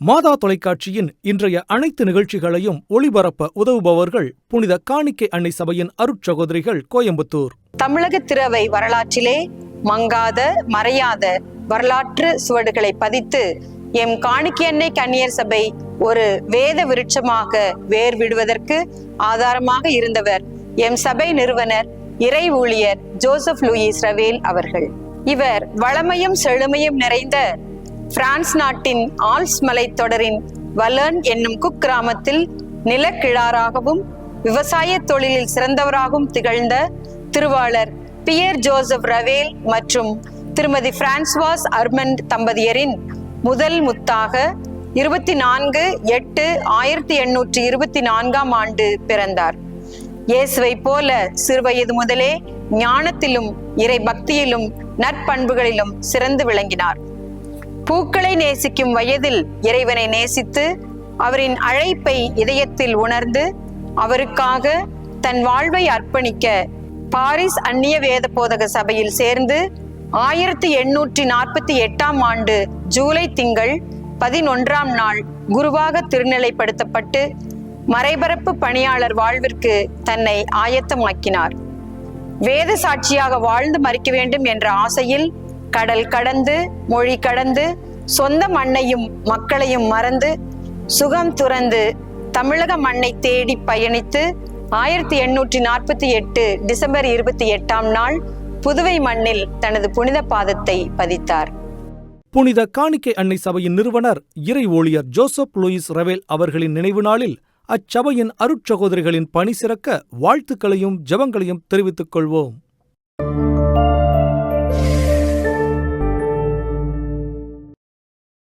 மாதா தொலைக்காட்சியின் இன்றைய அனைத்து நிகழ்ச்சிகளையும் ஒளிபரப்ப உதவுபவர்கள் புனித காணிக்கை அன்னை சபையின் அருட்சகோதரிகள், கோயம்புத்தூர். தமிழக திரவை வரலாற்றிலே மங்காத மறையாத வரலாற்று சுவடுகளை பதித்து எம் காணிக்கை அன்னை கன்னியர் சபை ஒரு வேத விருட்சமாக வேர் விடுவதற்கு ஆதாரமாக இருந்தவர் எம் சபை நிறுவனர் இறை ஊழியர் ஜோசப் லூயிஸ் ரவேல் அவர்கள். இவர் வளமையும் செழுமையும் நிறைந்த பிரான்ஸ் நாட்டின் ஆல்ஸ் மலைத்தொடரின் வலர்ன் என்னும் குக்கிராமத்தில் நிலக்கிழாராகவும் விவசாய தொழிலில் சிறந்தவராகவும் திகழ்ந்த திருவாளர் பியர் ஜோசப் ரவேல் மற்றும் திருமதி பிரான்சுவாஸ் அர்மண்ட் தம்பதியரின் முதல் முத்தாக 24/8/1824 ஆண்டு பிறந்தார். இயேசுவை போல சிறுவயது முதலே ஞானத்திலும் இறை பக்தியிலும் நற்பண்புகளிலும் சிறந்து விளங்கினார். பூக்களை நேசிக்கும் வயதில் இறைவனை நேசித்து அவரின் அழைப்பை இதயத்தில் உணர்ந்து அவருக்காக தன் வாழ்வை அர்ப்பணிக்க பாரிஸ் அந்நிய வேத போதக சபையில் சேர்ந்து 1848 ஆண்டு ஜூலை திங்கள் 11ஆம் நாள் குருவாக திருநிலைப்படுத்தப்பட்டு மறைபரப்பு பணியாளர் வாழ்விற்கு தன்னை ஆயத்தமாக்கினார். வேத சாட்சியாக வாழ்ந்து மறிக்க வேண்டும் என்ற ஆசையில் கடல் கடந்து மொழி கடந்து சொந்த மண்ணையும் மக்களையும் மறந்து சுகம் துறந்து தமிழக மண்ணை தேடி பயணித்து 1848 டிசம்பர் 28ஆம் நாள் புதுவை மண்ணில் தனது புனித பாதத்தை பதித்தார். புனித காணிக்கை அன்னை சபையின் நிறுவனர் இறை ஊழியர் ஜோசப் லூயிஸ் ரவேல் அவர்களின் நினைவு நாளில் அச்சபையின் அருட்சகோதரிகளின் பணி சிறக்க வாழ்த்துக்களையும் ஜெபங்களையும் தெரிவித்துக் கொள்வோம்.